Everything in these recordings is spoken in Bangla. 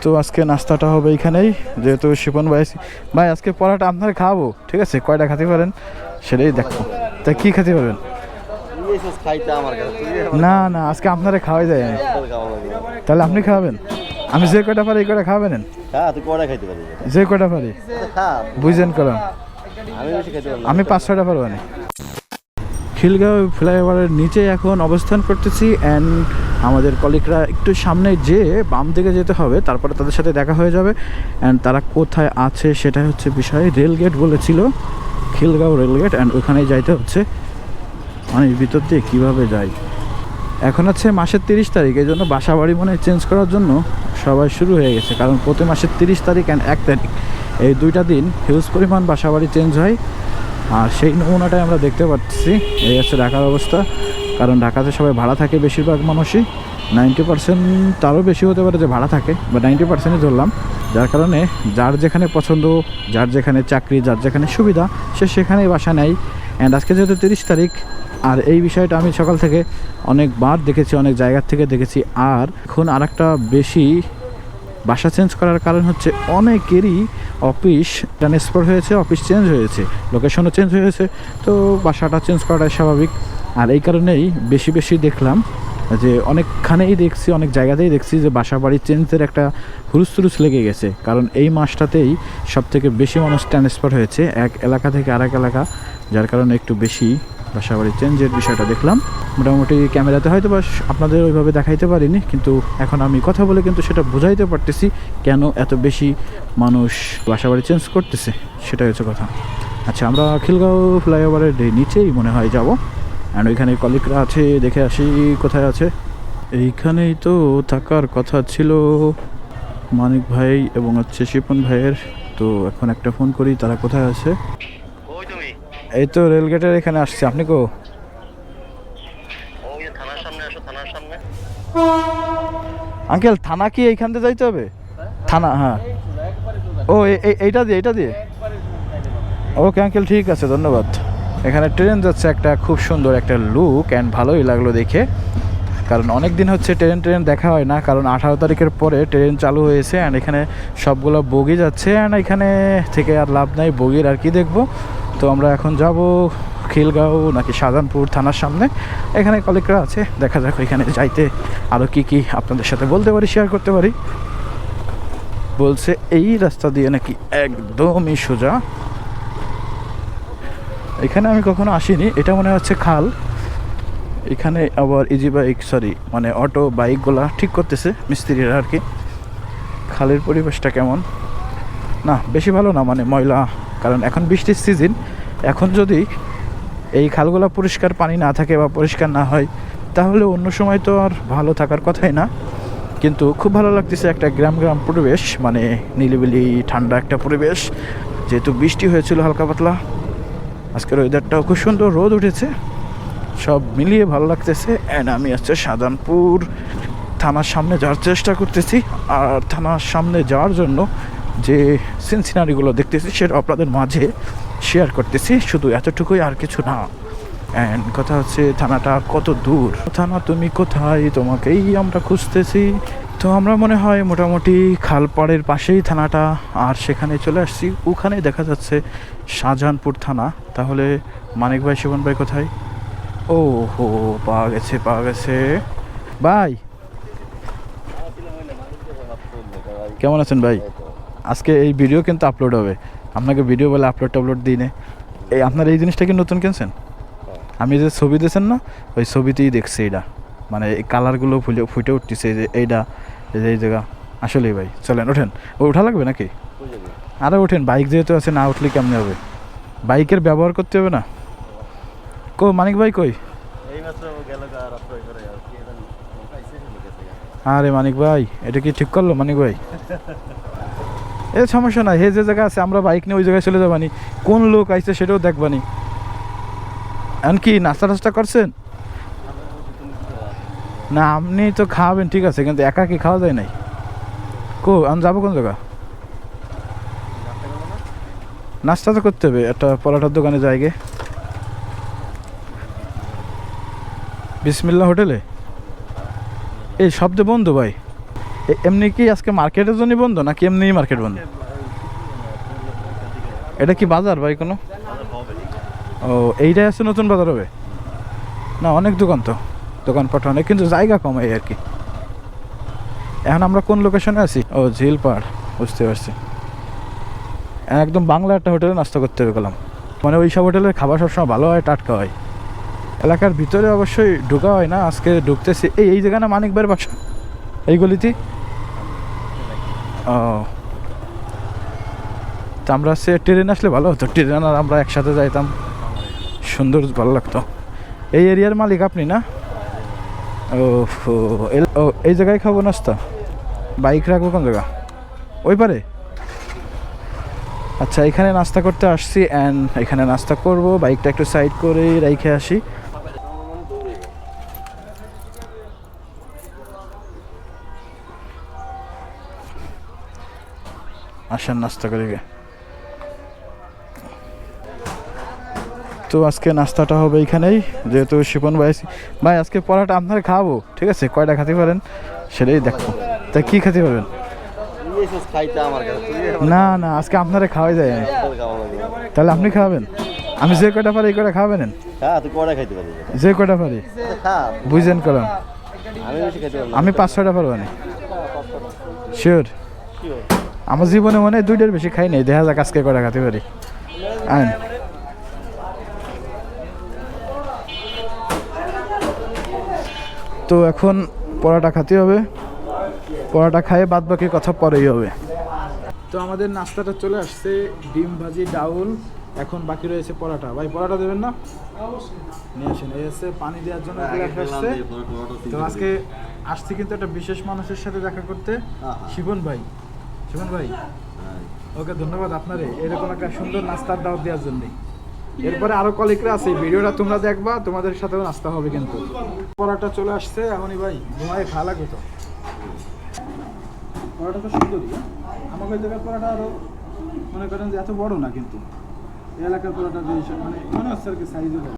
তো আজকে নাস্তাটা হবে এইখানেই, যেহেতু শিপন ভাই ভাই আজকে পরাটা আপনারা খাওয়াবো, ঠিক আছে? কয়টা খেতে পারেন সেটাই দেখো। তা কি খেতে পারবেন? না না, আজকে আপনারা খাওয়াই যায় না। তাহলে আপনি খাওয়াবেন? আমি যে কয়টা পারি এই কয়টা খাওয়াবেন? যে কয়টা পারি বুঝেন করাম, আমি 5-6টা পারবো না। খিলগাঁও ফ্লাইওভারের নিচে এখন অবস্থান করতেছি অ্যান্ড আমাদের কলিগরা একটু সামনে যেয়ে বাম দিকে যেতে হবে, তারপরে তাদের সাথে দেখা হয়ে যাবে। অ্যান্ড তারা কোথায় আছে সেটা হচ্ছে বিষয়। রেলগেট বলেছিল, খিলগাঁও রেলগেট, অ্যান্ড ওখানেই যাইতে হচ্ছে। মানে ভিতর দিয়ে কীভাবে যাই। এখন হচ্ছে মাসের 30 তারিখ, এই জন্য বাসা বাড়ি মনে চেঞ্জ করার জন্য সবাই শুরু হয়ে গেছে, কারণ প্রতি মাসের 30 তারিখ অ্যান্ড 1 তারিখ এই দুইটা দিন হিউজ পরিমাণ বাসা বাড়ি চেঞ্জ হয়। আর সেই নমুনাটাই আমরা দেখতে পাচ্ছি। এই হচ্ছে ঢাকার অবস্থা, কারণ ঢাকাতে সবাই ভাড়া থাকে, বেশিরভাগ মানুষই 90% তারও বেশি হতে পারে যে ভাড়া থাকে, বা 90%ই ধরলাম। যার কারণে যার যেখানে পছন্দ, যার যেখানে চাকরি, যার যেখানে সুবিধা, সে সেখানেই বাসা নেয়। অ্যান্ড আজকে যেহেতু 30 তারিখ, আর এই বিষয়টা আমি সকাল থেকে অনেকবার দেখেছি, অনেক জায়গার থেকে দেখেছি। আর এখন আরেকটা বেশি বাসা চেঞ্জ করার কারণ হচ্ছে অনেকেরই অফিস ট্রান্সফার হয়েছে, অফিস চেঞ্জ হয়েছে, লোকেশনও চেঞ্জ হয়েছে, তো বাসাটা চেঞ্জ করাটাই স্বাভাবিক। আর এই কারণেই বেশি বেশি দেখলাম যে অনেকখানেই দেখছি, অনেক জায়গাতেই দেখছি যে বাসা বাড়ি চেঞ্জের একটা হুলুস লেগে গেছে। কারণ এই মাসটাতেই সবথেকে বেশি মানুষ ট্রান্সফার হয়েছে এক এলাকা থেকে আরেক এলাকা, যার কারণে একটু বেশি বাসা বাড়ি চেঞ্জের বিষয়টা দেখলাম। মোটামুটি ক্যামেরাতে হয়তো বা আপনাদের ওইভাবে দেখাইতে পারিনি, কিন্তু এখন আমি কথা বলে কিন্তু সেটা বোঝাইতে পারতেছি কেন এত বেশি মানুষ বাসা বাড়ি চেঞ্জ করতেছে, সেটাই হচ্ছে কথা। আচ্ছা, আমরা খিলগাঁও ফ্লাইওভারের নিচেই মনে হয় যাব, অ্যান্ড ওইখানে কলিগরা আছে, দেখে আসি কোথায় আছে। এইখানেই তো থাকার কথা ছিল মানিক ভাই এবং হচ্ছে শিপন ভাইয়ের। তো এখন একটা ফোন করি, তারা কোথায় আছে। এই তো রেলগেটের এখানে আসছি, আপনি কো? আঙ্কেল থানা কি এইখান দিয়ে যাইতে হবে? থানা, হ্যাঁ। ও এইটা দিয়ে ওকে আঙ্কেল, ঠিক আছে, ধন্যবাদ। এখানে ট্রেন যাচ্ছে, একটা খুব সুন্দর একটা লুক অ্যান্ড ভালোই লাগলো দেখে, কারণ অনেক দিন হচ্ছে ট্রেন দেখা হয় না, কারণ 18 তারিখের পরে ট্রেন চালু হয়েছে অ্যান্ড এখানে সবগুলো বগি যাচ্ছে। অ্যান্ড এখানে থেকে আর লাভ নাই, বগির আর কি দেখবো। তো আমরা এখন যাব খিলগাঁও নাকি শাহজাহানপুর থানার সামনে, এখানে কলিগরা আছে, দেখা যাক এখানে যাইতে আরও কি আপনাদের সাথে বলতে পারি, শেয়ার করতে পারি। বলছে এই রাস্তা দিয়ে নাকি একদমই সোজা। এখানে আমি কখনো আসিনি, এটা মনে হচ্ছে খাল। এখানে আবার ইজি বাইক, মানে অটো বাইকগুলা ঠিক করতেছে মিস্ত্রিরা আর কি। খালের পরিবেশটা কেমন? না বেশি ভালো না, মানে ময়লা, কারণ এখন বৃষ্টির সিজন। এখন যদি এই খালগুলা পরিষ্কার পানি না থাকে বা পরিষ্কার না হয়, তাহলে অন্য সময় তো আর ভালো থাকার কথাই না। কিন্তু খুব ভালো লাগতেছে, একটা গ্রাম পরিবেশ, মানে নিলিবিলি ঠান্ডা একটা পরিবেশ, যেহেতু বৃষ্টি হয়েছিল হালকা পাতলা। আজকের ওয়েদারটাও খুব সুন্দর, রোদ উঠেছে, সব মিলিয়ে ভালো লাগতেছে। অ্যান্ড আমি হচ্ছে শাহজাহানপুর থানার সামনে যাওয়ার চেষ্টা করতেছি। আর থানার সামনে যাওয়ার জন্য যে সিনারিগুলো দেখতেছি সেটা আপনাদের মাঝে শেয়ার করতেছি, শুধু এতটুকুই, আর কিছু না। অ্যান্ড কথা হচ্ছে থানাটা কত দূর। থানা তুমি কোথায়, তোমাকেই আমরা খুঁজতেছি। তো আমরা মনে হয় মোটামুটি খালপাড়ের পাশেই থানাটা, আর সেখানে চলে আসছি। ওখানে দেখা যাচ্ছে শাহজাহানপুর থানা। তাহলে মানিক ভাই, শিবন ভাই কোথায়? ও হো, পাওয়া গেছে ভাই। কেমন আছেন ভাই? আজকে এই ভিডিও কিন্তু আপলোড হবে, আপনাকে ভিডিও বলে আপলোড দিই না। এই আপনার এই জিনিসটা কি নতুন কিনছেন? আমি যে ছবি দিয়েছেন না, ওই ছবিতেই দেখছি এটা, মানে এই কালারগুলো ফুটে উঠতেছে যে এইটা, এই জায়গা। আসলেই ভাই, চলেন ওঠেন। ওঠা লাগবে নাকি? আরে ওঠেন, বাইক যেহেতু আছে, না উঠলে কেমনে হবে? বাইকের ব্যবহার করতে হবে না। মানিক ভাই কই? আরে মানিক ভাই, এটা কি ঠিক করলো মানিক ভাই? এ সমস্যা নাই, হে যে জায়গা আছে আমরা বাইক নিয়ে ওই জায়গায় চলে যাবানি, কোন লোক আইছে সেটাও দেখবানি। এখন কি নাস্তা টাস্তা করছেন? না আপনি তো খাওয়াবেন ঠিক আছে, কিন্তু একা কি খাওয়া যায় নাই। আমি যাবো কোন জায়গা? নাস্তা তো করতে হবে, একটা পরোটার দোকানে যাইগে। বিসমিল্লাহ হোটেলে? এই শব্দ বন্ধ ভাই, এমনি কি আজকে মার্কেটের জন্য বন্ধ নাকি এমনি মার্কেট বন্ধ? এটা কি বাজার ভাই কোনো? ও এইটাই আছে নতুন বাজার হবে না? অনেক দোকান তো, দোকানপাট অনেক, কিন্তু জায়গা কম এই আর কি। এখন আমরা কোন লোকেশনে আছি? ও ঝিলপাড়, বুঝতে পারছি। একদম বাংলা একটা হোটেলে নাস্তা করতে হবে গেলাম। মানে ওই সব হোটেলের খাবার সবসময় ভালো হয়, টাটকা হয়। এলাকার ভিতরে অবশ্যই ঢোকা হয় না, আজকে ঢুকতেছি। এই জায়গা না মানিক ভাইয়ের বাসা, এই গলিতে? ও তা আমরা সে ট্রেনে আসলে ভালো হতো, ট্রেন আর আমরা একসাথে যাইতাম, সুন্দর ভালো লাগতো। এই এরিয়ার মালিক আপনি না? ও এই জায়গায় খাবো নাস্তা? বাইক রাখবো কোন জায়গা? ওই পারে? আচ্ছা, এখানে নাস্তা করতে আসছি অ্যান্ড এখানে নাস্তা করব। বাইকটা একটু সাইড করে রেখে আসি। আসেন নাস্তা করে গে। তো আজকে নাস্তাটা হবে এইখানেই, যেহেতু শিপন ভাই আজকে পরাটা আপনার খাওয়াবো, ঠিক আছে? কয়টা খেতে পারেন সেটাই দেখো। তা কি খেতে পারবেন? না না, আজকে আপনারা খাওয়াই যায়। তাহলে আপনি খাওয়াবেন? আমি যে কয়টা পারি এই কয়টা খাওয়াবেন? যে কয়টা পারি বুঝেন করেন। আমি 5-6টা পারবো না, শিওর। আমার জীবনে মনে হয় 2টার বেশি খাই নাই, দেখা যাক আজকে কয়টা খেতে পারি। আইন তো এখন পরোটা খেতে হবে, পরোটা খাইয়ে বাদ বাকি কথা পরেই হবে। তো আমাদের নাস্তাটা চলে আসছে, ডিম ভাজি, ডাউল, এখন বাকি রয়েছে পরোটা। ভাই পরোটা দেবেন না? নিয়ে আসেন। এই হচ্ছে পানি দেওয়ার জন্য আসছে। তো আজকে আসছি কিন্তু একটা বিশেষ মানুষের সাথে দেখা করতে, শিবন ভাই। শিবন ভাই, ওকে ধন্যবাদ আপনারে এরকম একটা সুন্দর নাস্তার দাওয়াত দেওয়ার জন্য। এরপরে আরো কলিগরা আছে, ভিডিওটা তোমরা দেখবা, তোমাদের সাথেও নাস্তা হবে কিন্তু। পরোটা চলে আসছে এখনই ভাই, ঘুমায় খাওয়া লাগবে তো। পরোটা তো সুন্দরই, আমাকে ওই জায়গার পরোটা আরো মনে করেন যে এত বড় না, কিন্তু এই এলাকার পরোটা যে মানে মনে হচ্ছে আর কি সাইজে বড়।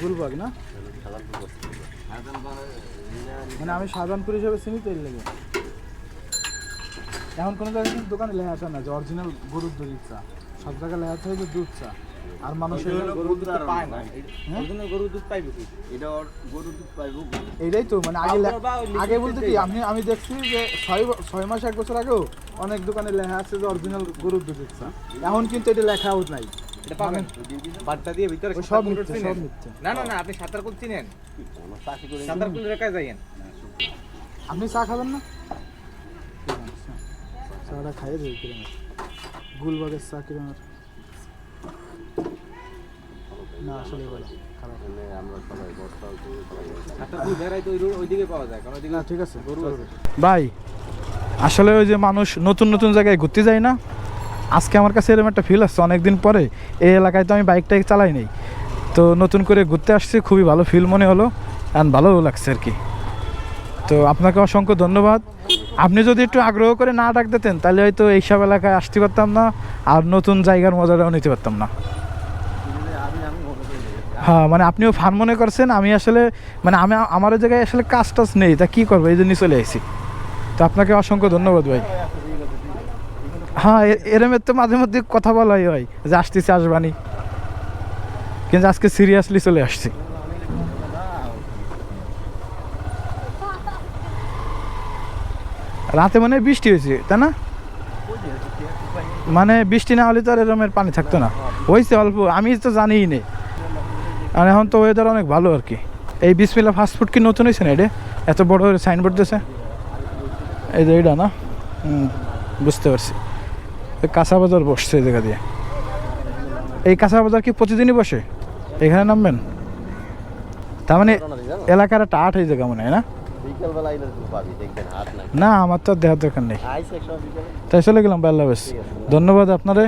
গুলবাগ না, মানে আমি শাহজাহানপুর হিসেবে চিনি তো, এর লেগে। এখন কোনো জায়গায় কিন্তু দোকানে লেখা আছে না যে অরিজিনাল গরুর দুধ চা, সব জায়গায় লেখা আছে যে দুধ চা। আর মানুষের গরুর দুধ পায় না, অরিজিনাল গরুর দুধ পাইবে কি? এটা গরুর দুধ পাইবো এইটাই তো, মানে আগে বলতে কি আমি দেখছি যে 6 মাস 1 বছর আগেও অনেক দোকানে লেখা আছে যে অরিজিনাল গরুর দুধ চা। এখন কিন্তু এটা লেখা আউট নাই, এটা পাবেন বার্তা দিয়ে ভিতরে সব মিথ্যে, সব মিথ্যে। না না না, আপনি সাঁতারকুল চিনেন? সাঁতারকুল রেখায় যাইয়েন। আপনি চা খাবেন না? চাটা খাইয়ে দেবে কিরমের, গুলবাগের চা কিরমের? না আসলে ভালো খারাপ। আমরা সবাই সাঁতারকুল বেড়াই তো ওইদিকে পাওয়া যায়, কারণ ওইদিকে ঠিক আছে গরু আছে। ভাই আসলে ওই যে মানুষ নতুন নতুন জায়গায় ঘুরতে যায় না, আজকে আমার কাছে এরকম একটা ফিল আসছে অনেকদিন পরে। এই এলাকায় তো আমি বাইকটাই চালাই নেই, তো নতুন করে ঘুরতে আসছি, খুবই ভালো ফিল মনে হলো অ্যান্ড ভালোও লাগছে আর কি। তো আপনাকে অসংখ্য ধন্যবাদ। আপনি যদি একটু আগ্রহ করে না ডাক দিতেন তাহলে হয়তো এইসব এলাকায় আসতে পারতাম না, আর নতুন জায়গার মজাটাও নিতে পারতাম না। হ্যাঁ, মানে আপনিও ফান মনে করছেন, আমি আসলে মানে আমার ওই জায়গায় আসলে কাজ টাজ নেই, তা কী করবো, এই জন্যই চলে আসি। তো আপনাকে অসংখ্য ধন্যবাদ ভাই। হ্যাঁ, এরমের তো মাঝে মধ্যে কথা বলাই হয় যে আসতেছি আসবানি, কিন্তু আজকে সিরিয়াসলি চলে আসছি। রাতে মানে বৃষ্টি হয়েছে তাই না? মানে বৃষ্টি না হলে তো আর এরমের পানি থাকতো না, হয়েছে অল্প, আমি তো জানিই নেই। আর এখন তো ওয়েদার অনেক ভালো আর কি। এই বিসমিল্লাহ ফাস্টফুড কি নতুন হয়েছে না? এটা এত বড় সাইনবোর্ড দিয়েছে, এই যে এটা না, বুঝতে পারছি। কাঁচা বাজার বসছে এই জায়গা দিয়ে। এই কাঁচা বাজার কি প্রতিদিনই বসে? এখানে নামবেন? তার মানে এলাকার একটা আট এই জায়গা মনে হয় না? না আমার তো দেখার দরকার নেই, তাই চলে গেলাম। আল্লাহ হাফেজ, ধন্যবাদ আপনারে।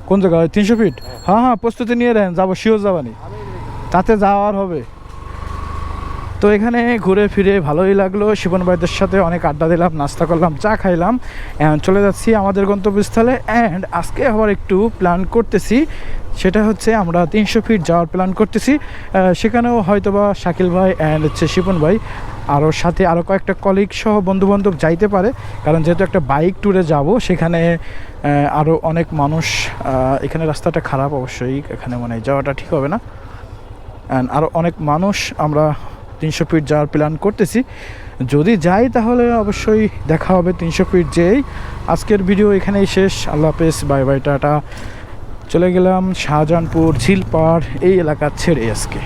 কোন জায়গায়? 300 ফিট? হ্যাঁ হ্যাঁ, প্রস্তুতি নিয়ে নেন, যাবো, শিওর যাবানি, তাতে যাওয়ার হবে। তো এখানে ঘুরে ফিরে ভালোই লাগলো, শিপন ভাইদের সাথে অনেক আড্ডা দিলাম, নাস্তা করলাম, চা খাইলাম। চলে যাচ্ছি আমাদের গন্তব্যস্থলে। অ্যান্ড আজকে আবার একটু প্ল্যান করতেছি, সেটা হচ্ছে আমরা 300 ফিট যাওয়ার প্ল্যান করতেছি। সেখানেও হয়তোবা শাকিল ভাই অ্যান্ড হচ্ছে শিপন ভাই আরও সাথে আরও কয়েকটা কলিগ সহ বন্ধুবান্ধব যাইতে পারে, কারণ যেহেতু একটা বাইক ট্যুরে যাব সেখানে আরও অনেক মানুষ। এখানে রাস্তাটা খারাপ অবশ্যই, এখানে মানে যাওয়াটা ঠিক হবে না। অ্যান্ড আরও অনেক মানুষ আমরা 300 ফিট যাওয়ার প্ল্যান করতেছি। যদি যাই তাহলে অবশ্যই দেখা হবে 300 ফিট যেই। আজকের ভিডিও এখানেই শেষ। আল্লাহ হাফেজ, বাই বাই, টাটা। চলে গেলাম শাহজাহানপুর ঝিলপাড় এই এলাকা ছেড়ে আজকে।